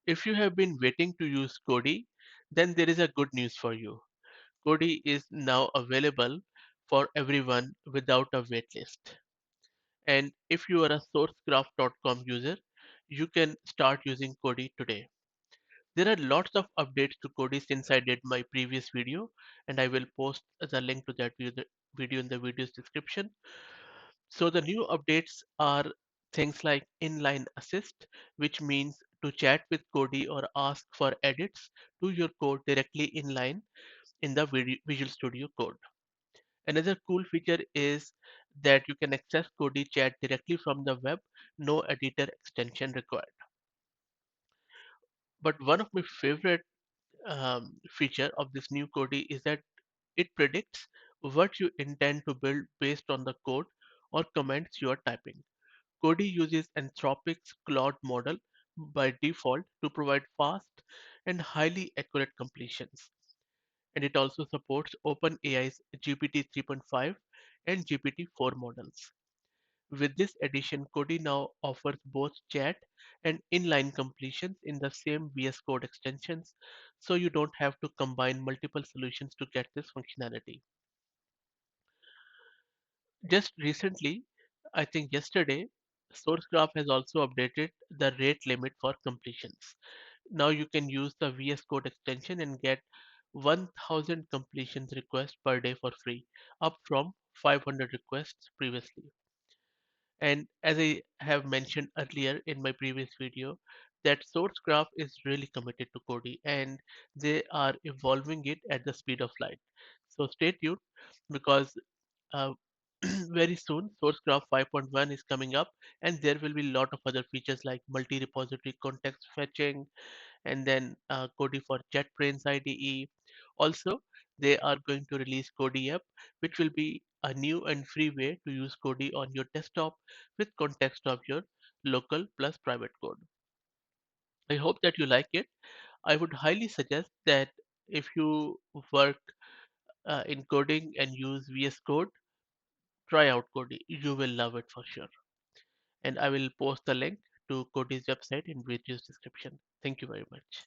If you have been waiting to use Cody, then there is a good news for you. Cody is now available for everyone without a waitlist. And if you are a Sourcegraph.com user, you can start using Cody today. There are lots of updates to Cody since I did my previous video, and I will post the link to that video in the video's description. So the new updates are things like inline assist, which means to chat with Cody or ask for edits to your code directly inline in the Visual Studio Code. Another cool feature is that you can access Cody chat directly from the web, no editor extension required. But one of my favorite feature of this new Cody is that it predicts what you intend to build based on the code or comments you are typing. Cody uses Anthropic's Claude model by default to provide fast and highly accurate completions, and it also supports OpenAI's GPT 3.5 and GPT 4 models. With this addition, Cody now offers both chat and inline completions in the same VS Code extensions, so you don't have to combine multiple solutions to get this functionality. Just recently, I think yesterday, Sourcegraph has also updated the rate limit for completions. Now you can use the VS Code extension and get 1000 completions requests per day for free, up from 500 requests previously. And as I have mentioned earlier in my previous video, that Sourcegraph is really committed to Cody and they are evolving it at the speed of light. So stay tuned because uh, very soon Sourcegraph 5.1 is coming up, and there will be a lot of other features like multi-repository context fetching, and then Cody for Jetbrains IDE. Also, they are going to release Cody app, which will be a new and free way to use Cody on your desktop with context of your local plus private code. I hope that you like it. I would highly suggest that if you work in coding and use VS Code, try out Cody. You will love it for sure. And I will post the link to Cody's website in video's description. Thank you very much.